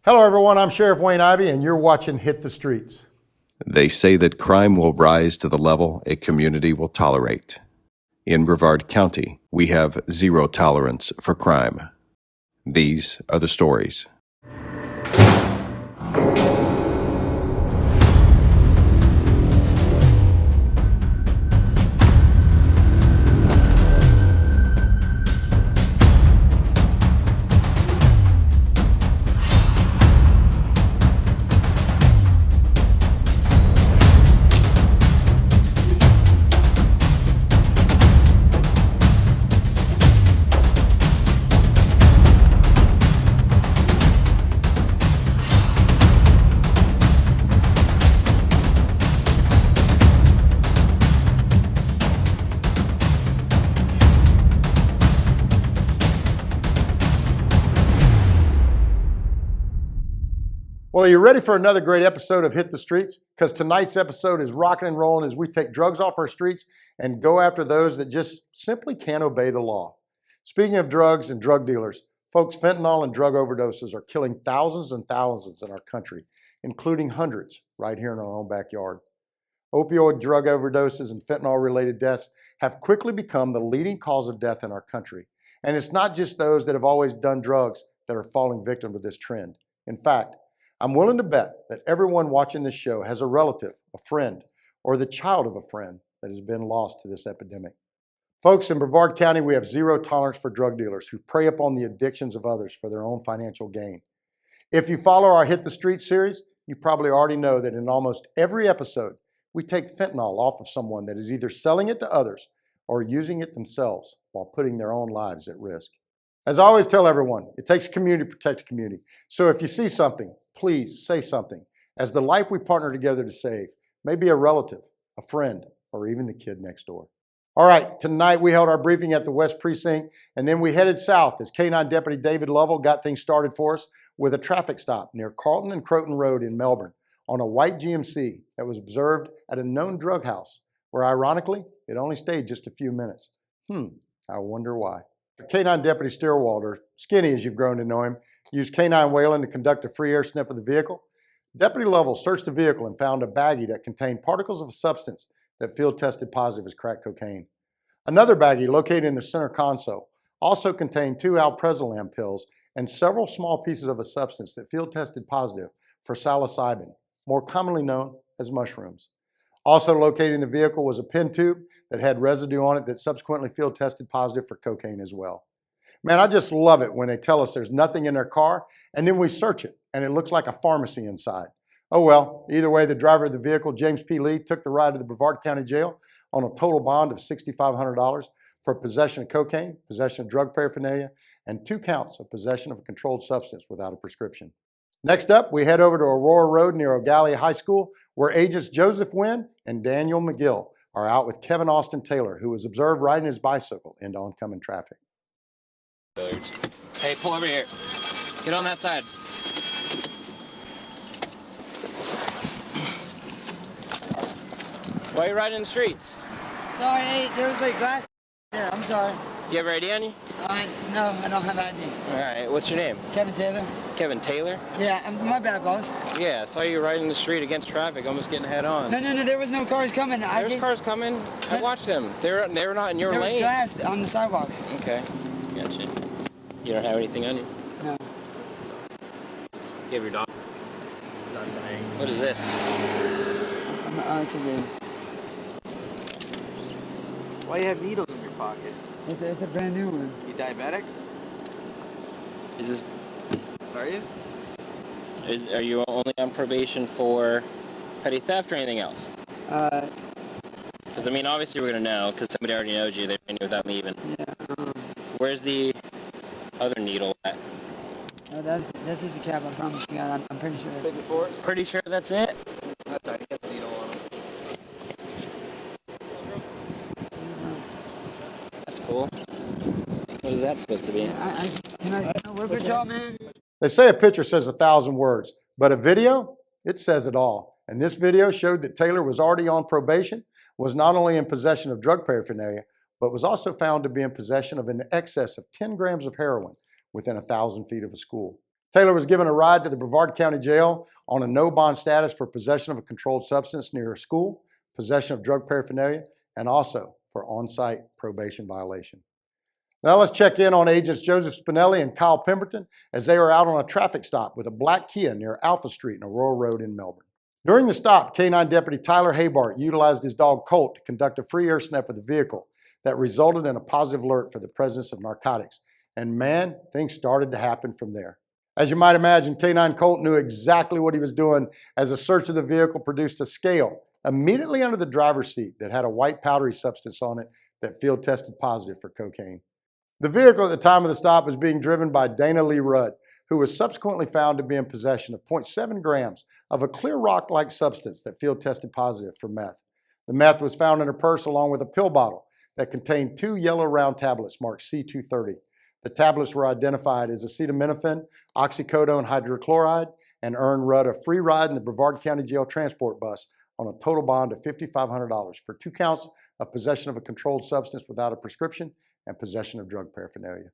Hello everyone, I'm Sheriff Wayne Ivey and you're watching Hit the Streets. They say that crime will rise to the level a community will tolerate. In Brevard County, we have zero tolerance for crime. These are the stories. Well, are you ready for another great episode of Hit the Streets? Because tonight's episode is rocking and rolling as we take drugs off our streets and go after those that just simply can't obey the law. Speaking of drugs and drug dealers, folks, fentanyl and drug overdoses are killing thousands and thousands in our country, including hundreds right here in our own backyard. Opioid drug overdoses and fentanyl-related deaths have quickly become the leading cause of death in our country. And it's not just those that have always done drugs that are falling victim to this trend. In fact, I'm willing to bet that everyone watching this show has a relative, a friend, or the child of a friend that has been lost to this epidemic. Folks, in Brevard County, we have zero tolerance for drug dealers who prey upon the addictions of others for their own financial gain. If you follow our Hit the Street series, you probably already know that in almost every episode, we take fentanyl off of someone that is either selling it to others or using it themselves while putting their own lives at risk. As I always tell everyone, it takes a community to protect a community. So if you see something, please say something, as the life we partner together to save may be a relative, a friend, or even the kid next door. All right, tonight we held our briefing at the West Precinct, and then we headed south as K-9 Deputy David Lovell got things started for us with a traffic stop near Carlton and Croton Road in Melbourne on a white GMC that was observed at a known drug house, where ironically, it only stayed just a few minutes. I wonder why. K-9 Deputy Steerwalder, Skinny as you've grown to know him, used K-9 Whalen to conduct a free air sniff of the vehicle. Deputy Lovell searched the vehicle and found a baggie that contained particles of a substance that field tested positive as crack cocaine. Another baggie located in the center console also contained 2 alprazolam pills and several small pieces of a substance that field tested positive for psilocybin, more commonly known as mushrooms. Also located in the vehicle was a pen tube that had residue on it that subsequently field tested positive for cocaine as well. Man, I just love it when they tell us there's nothing in their car, and then we search it, and it looks like a pharmacy inside. Oh well, either way, the driver of the vehicle, James P. Lee, took the ride to the Brevard County Jail on a total bond of $6,500 for possession of cocaine, possession of drug paraphernalia, and 2 counts of possession of a controlled substance without a prescription. Next up, we head over to Aurora Road near O'Galley High School, where agents Joseph Wynn and Daniel McGill are out with Kevin Austin Taylor, who was observed riding his bicycle into oncoming traffic. Hey, pull over here. Get on that side. Why are you riding in the streets? Sorry, there was like glass. Yeah, I'm sorry. You have ID on you? No, I don't have ID. Alright, what's your name? Kevin Taylor. Kevin Taylor? Yeah, my bad, boss. Yeah, I saw you riding the street against traffic, almost getting head on. No, there was no cars coming. There's cars coming. I watched them. They were not in your there lane. There was glass on the sidewalk. Okay, gotcha. You don't have anything on you? No. You have your dog? What is this? It's a ring. Why do you have needles in your pocket? It's a brand new one. You diabetic? Is this? Are you? Are you only on probation for petty theft or anything else? Because I mean, obviously we're gonna know because somebody already knows you. They ran you without me even. Yeah. Where's the other needle at? That's just a cap. I promise you. I'm pretty sure. Take it for it? Pretty sure that's it. That's all right. Get the needle on him. That's cool. What is that supposed to be? Can I work with y'all, man? They say a picture says 1,000 words, but a video, it says it all. And this video showed that Taylor was already on probation, was not only in possession of drug paraphernalia, but was also found to be in possession of an excess of 10 grams of heroin within 1,000 feet of a school. Taylor was given a ride to the Brevard County Jail on a no bond status for possession of a controlled substance near a school, possession of drug paraphernalia, and also for on-site probation violation. Now let's check in on agents Joseph Spinelli and Kyle Pemberton as they were out on a traffic stop with a black Kia near Alpha Street and Aurora Road in Melbourne. During the stop, K-9 Deputy Tyler Haybart utilized his dog Colt to conduct a free air sniff of the vehicle that resulted in a positive alert for the presence of narcotics. And man, things started to happen from there. As you might imagine, K-9 Colt knew exactly what he was doing as a search of the vehicle produced a scale immediately under the driver's seat that had a white powdery substance on it that field tested positive for cocaine. The vehicle at the time of the stop was being driven by Dana Lee Rudd, who was subsequently found to be in possession of 0.7 grams of a clear rock-like substance that field tested positive for meth. The meth was found in her purse along with a pill bottle that contained 2 yellow round tablets marked C230. The tablets were identified as acetaminophen, oxycodone hydrochloride, and earned Rudd a free ride in the Brevard County Jail transport bus on a total bond of $5,500 for 2 counts of possession of a controlled substance without a prescription and possession of drug paraphernalia.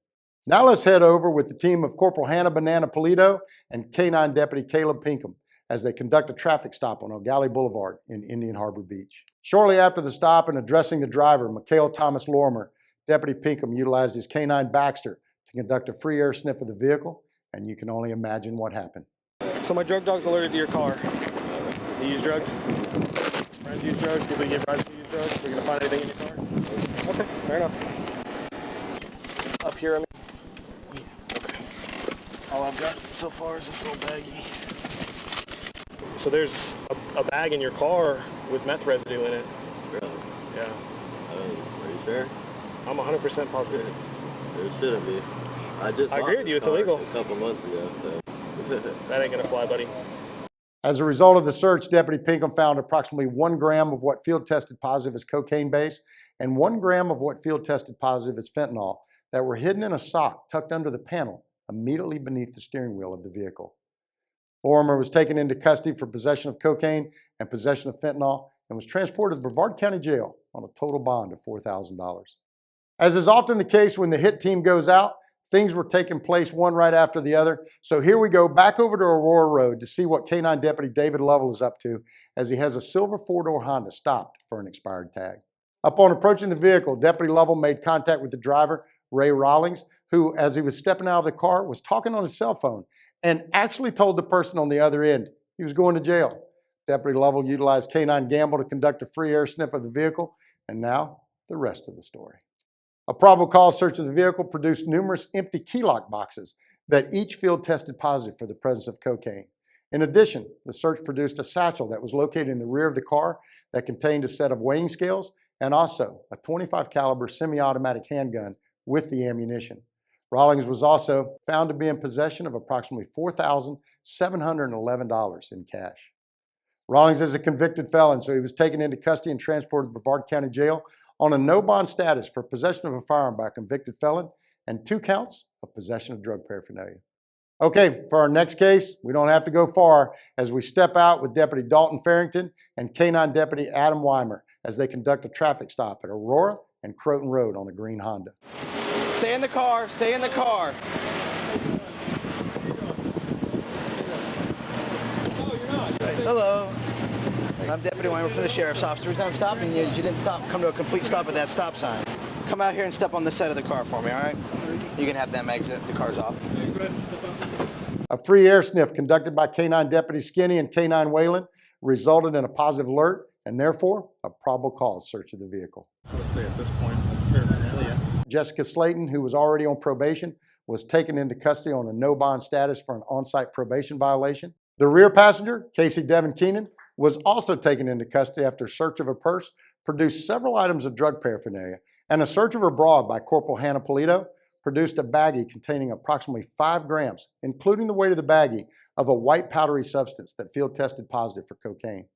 Now let's head over with the team of Corporal Hannah Banana Polito and K-9 Deputy Caleb Pinkham as they conduct a traffic stop on O'Galley Boulevard in Indian Harbor Beach. Shortly after the stop and addressing the driver, Mikhail Thomas Lorimer, Deputy Pinkham utilized his K-9 Baxter to conduct a free air sniff of the vehicle, and you can only imagine what happened. So my drug dog's alerted to your car. You use drugs? Friends use drugs? People you give rides to use drugs? We're gonna find anything in your car? Okay, fair enough. Up here, I mean. Yeah. Okay. All I've got so far is this little baggie. So there's a bag in your car with meth residue in it. Really? Yeah. Are you sure? I'm 100% positive. There shouldn't be. I agree with you, it's illegal. A couple months ago, so. That ain't gonna fly, buddy. As a result of the search, Deputy Pinkham found approximately 1 gram of what field tested positive as cocaine base and 1 gram of what field tested positive as fentanyl that were hidden in a sock tucked under the panel immediately beneath the steering wheel of the vehicle. Lorimer was taken into custody for possession of cocaine and possession of fentanyl and was transported to the Brevard County Jail on a total bond of $4,000. As is often the case when the hit team goes out, things were taking place one right after the other. So here we go back over to Aurora Road to see what K-9 Deputy David Lovell is up to as he has a silver 4-door Honda stopped for an expired tag. Upon approaching the vehicle, Deputy Lovell made contact with the driver, Ray Rawlings, who, as he was stepping out of the car, was talking on his cell phone and actually told the person on the other end he was going to jail. Deputy Lovell utilized K-9 Gamble to conduct a free air sniff of the vehicle, and now the rest of the story. A probable cause search of the vehicle produced numerous empty key lock boxes that each field tested positive for the presence of cocaine. In addition, the search produced a satchel that was located in the rear of the car that contained a set of weighing scales and also a .25 caliber semi-automatic handgun with the ammunition. Rawlings was also found to be in possession of approximately $4,711 in cash. Rawlings is a convicted felon, so he was taken into custody and transported to Brevard County Jail on a no-bond status for possession of a firearm by a convicted felon and 2 counts of possession of drug paraphernalia. Okay, for our next case, we don't have to go far as we step out with Deputy Dalton Farrington and K-9 Deputy Adam Weimer as they conduct a traffic stop at Aurora and Croton Road on a green Honda. Stay in the car. Stay in the car. Hello. I'm Deputy Weimer from the Sheriff's Office. The reason I'm stopping you is you didn't come to a complete stop at that stop sign. Come out here and step on this side of the car for me, all right? You can have them exit. The car's off. A free air sniff conducted by K-9 Deputy Skinny and K-9 Whalen resulted in a positive alert and therefore a probable cause search of the vehicle. I would say at this point, that's paraphernalia. Jessica Slayton, who was already on probation, was taken into custody on a no-bond status for an on-site probation violation. The rear passenger, Casey Devin Keenan, was also taken into custody after a search of her purse produced several items of drug paraphernalia, and a search of her bra by Corporal Hannah Polito produced a baggie containing approximately 5 grams, including the weight of the baggie, of a white powdery substance that field tested positive for cocaine.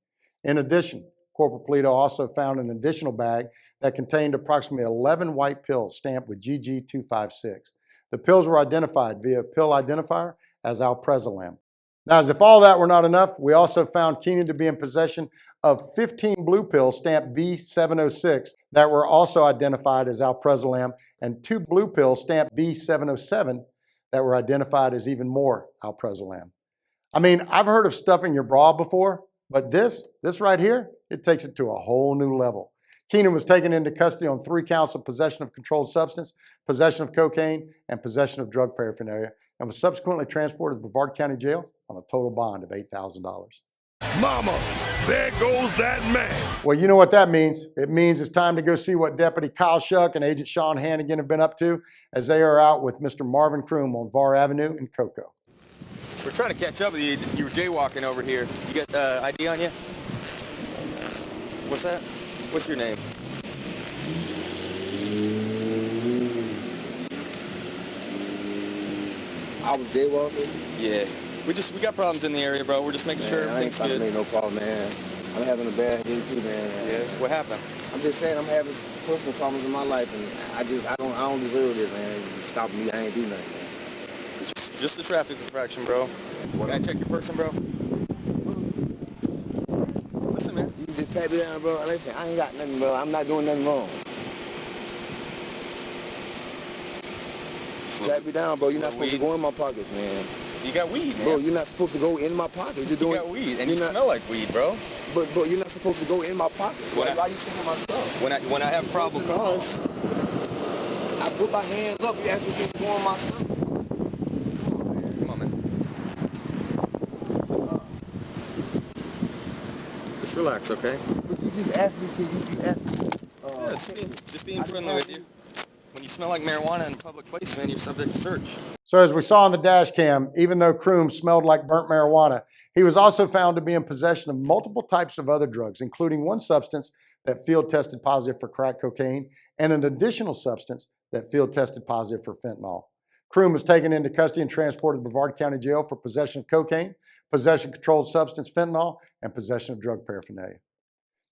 In addition, Corporal Polito also found an additional bag that contained approximately 11 white pills stamped with GG256. The pills were identified via pill identifier as alprazolam. Now, as if all that were not enough, we also found Keenan to be in possession of 15 blue pills stamped B706 that were also identified as alprazolam and 2 blue pills stamped B707 that were identified as even more alprazolam. I mean, I've heard of stuffing your bra before, but this right here, it takes it to a whole new level. Keenan was taken into custody on 3 counts of possession of controlled substance, possession of cocaine, and possession of drug paraphernalia, and was subsequently transported to Brevard County Jail on a total bond of $8,000. Mama, there goes that man. Well, you know what that means. It means it's time to go see what Deputy Kyle Shuck and Agent Sean Hannigan have been up to as they are out with Mr. Marvin Kroom on Var Avenue in Cocoa. We're trying to catch up with you. You were jaywalking over here. You got ID on you? What's that? What's your name? I was jaywalking? Yeah. We got problems in the area, bro. We're just making sure everything's good. I ain't trying to make no problem, man. I'm having a bad day too, man. Yeah. What happened? I'm just saying I'm having personal problems in my life, and I don't deserve this, man. You stop me, I ain't do nothing, man. Just a traffic infraction, bro. Can I check your person, bro? Listen, man. You just pat me down, bro. Listen, I ain't got nothing, bro. I'm not doing nothing wrong. Pat me down, bro. You're not supposed to go in my pockets, man. You got weed, man. Bro, you're not supposed to go in my pockets. You got weed, and you smell like weed, bro. But you're not supposed to go in my pockets. Why are you taking my stuff? When I have problems, because I put my hands up. You ask me to go in my stuff. Come on, man. Just relax, okay? But you just asked me to. Just being friendly with you. When you smell like marijuana in a public place, man, you're subject to search. So as we saw on the dash cam, even though Kroom smelled like burnt marijuana, he was also found to be in possession of multiple types of other drugs, including one substance that field tested positive for crack cocaine and an additional substance that field tested positive for fentanyl. Kroom was taken into custody and transported to Brevard County Jail for possession of cocaine, possession of controlled substance fentanyl, and possession of drug paraphernalia.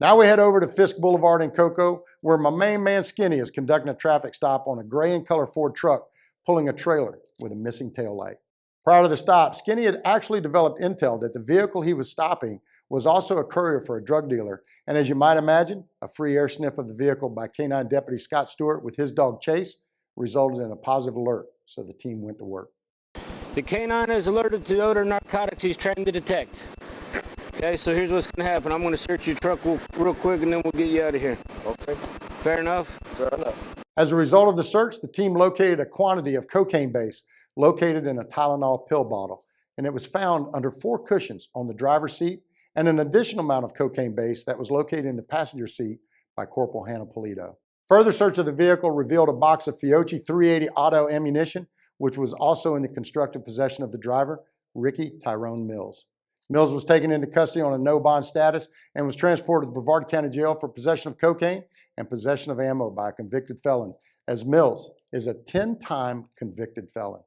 Now we head over to Fisk Boulevard in Cocoa, where my main man Skinny is conducting a traffic stop on a gray and color Ford truck pulling a trailer with a missing taillight. Prior to the stop, Skinny had actually developed intel that the vehicle he was stopping was also a courier for a drug dealer, and as you might imagine, a free air sniff of the vehicle by K-9 Deputy Scott Stewart with his dog Chase resulted in a positive alert, so the team went to work. The K-9 is alerted to the odor of narcotics he's trying to detect. Okay, so here's what's going to happen. I'm going to search your truck real quick, and then we'll get you out of here. Okay. Fair enough? Fair enough. As a result of the search, the team located a quantity of cocaine base located in a Tylenol pill bottle, and it was found under 4 cushions on the driver's seat and an additional amount of cocaine base that was located in the passenger seat by Corporal Hannah Polito. Further search of the vehicle revealed a box of Fiocchi 380 auto ammunition, which was also in the constructive possession of the driver, Ricky Tyrone Mills. Mills was taken into custody on a no-bond status and was transported to Brevard County Jail for possession of cocaine and possession of ammo by a convicted felon, as Mills is a 10-time convicted felon.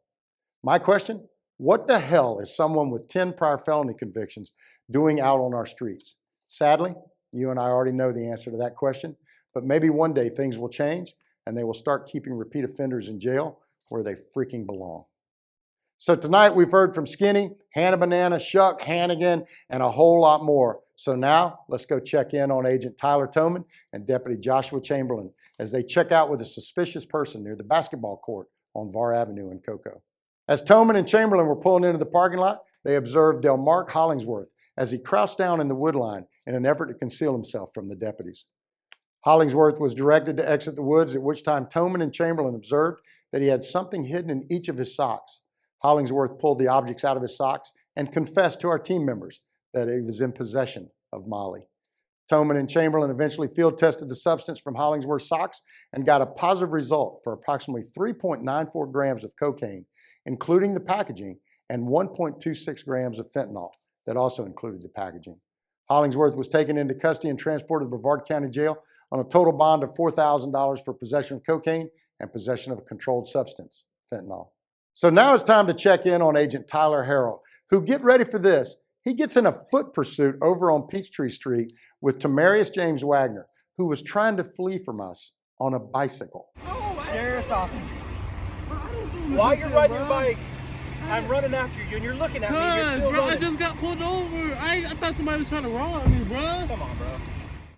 My question, what the hell is someone with 10 prior felony convictions doing out on our streets? Sadly, you and I already know the answer to that question, but maybe one day things will change and they will start keeping repeat offenders in jail where they freaking belong. So tonight we've heard from Skinny, Hannah Banana, Shuck, Hannigan, and a whole lot more. So now let's go check in on Agent Tyler Toman and Deputy Joshua Chamberlain as they check out with a suspicious person near the basketball court on Var Avenue in Cocoa. As Toman and Chamberlain were pulling into the parking lot, they observed Delmark Hollingsworth as he crouched down in the wood line in an effort to conceal himself from the deputies. Hollingsworth was directed to exit the woods, at which time Toman and Chamberlain observed that he had something hidden in each of his socks. Hollingsworth pulled the objects out of his socks and confessed to our team members that he was in possession of Molly. Toman and Chamberlain eventually field tested the substance from Hollingsworth's socks and got a positive result for approximately 3.94 grams of cocaine, including the packaging, and 1.26 grams of fentanyl that also included the packaging. Hollingsworth was taken into custody and transported to Brevard County Jail on a total bond of $4,000 for possession of cocaine and possession of a controlled substance, fentanyl. So now it's time to check in on Agent Tyler Harrell, who, get ready for this, he gets in a foot pursuit over on Peachtree Street with Tamarius James Wagner, who was trying to flee from us on a bicycle. Sheriff's office. While you're riding your bike, I'm running after you and you're looking at me and you're still running. I just got pulled over. I thought somebody was trying to rob me, bro. Come on, bro.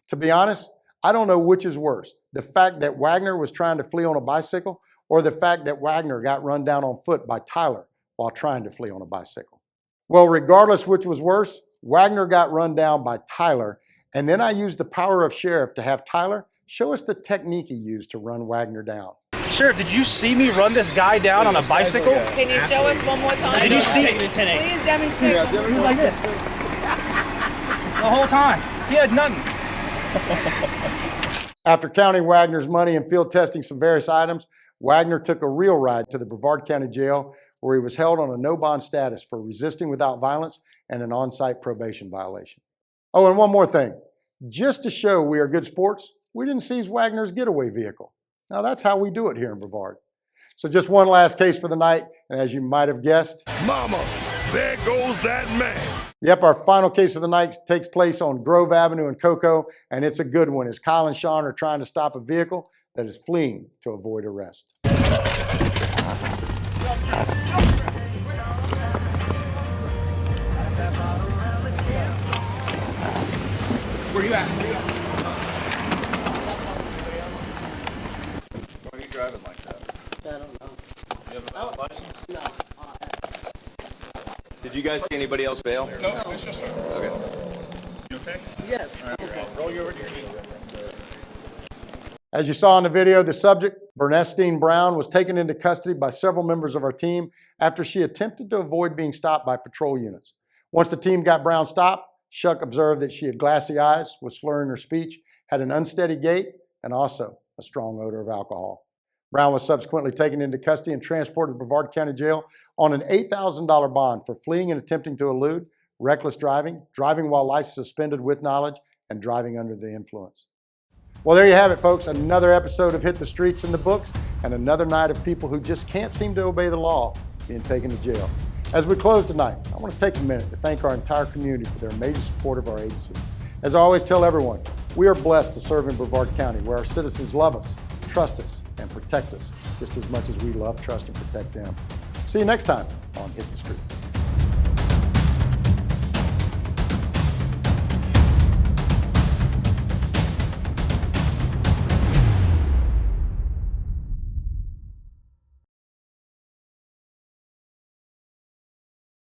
To be honest, I don't know which is worse, the fact that Wagner was trying to flee on a bicycle or the fact that Wagner got run down on foot by Tyler while trying to flee on a bicycle? Well, regardless which was worse, Wagner got run down by Tyler, and then I used the power of Sheriff to have Tyler show us the technique he used to run Wagner down. Sheriff, did you see me run this guy down on a bicycle? Can you show us one more time? Did you see it? Please demonstrate. Yeah, he was like this. The whole time. He had nothing. After counting Wagner's money and field testing some various items, Wagner took a real ride to the Brevard County Jail, where he was held on a no-bond status for resisting without violence and an on-site probation violation. Oh, and one more thing. Just to show we are good sports, we didn't seize Wagner's getaway vehicle. Now, that's how we do it here in Brevard. So just one last case for the night, and as you might have guessed, Mama, there goes that man. Yep, our final case of the night takes place on Grove Avenue in Cocoa, and it's a good one as Kyle and Sean are trying to stop a vehicle that is fleeing to avoid arrest. Where you at? Why are you driving like that? I don't know. You have a valid license? No. Did you guys see anybody else bail? No, it's just Okay. You okay? Yes. All right, okay. Roll you over to your knee. As you saw in the video, the subject, Bernestine Brown, was taken into custody by several members of our team after she attempted to avoid being stopped by patrol units. Once the team got Brown stopped, Shuck observed that she had glassy eyes, was slurring her speech, had an unsteady gait, and also a strong odor of alcohol. Brown was subsequently taken into custody and transported to Brevard County Jail on an $8,000 bond for fleeing and attempting to elude, reckless driving, driving while license suspended with knowledge, and driving under the influence. Well, there you have it, folks. Another episode of Hit the Streets in the books, and another night of people who just can't seem to obey the law being taken to jail. As we close tonight, I want to take a minute to thank our entire community for their amazing support of our agency. As I always tell everyone, we are blessed to serve in Brevard County, where our citizens love us, trust us, and protect us just as much as we love, trust, and protect them. See you next time on Hit the Street.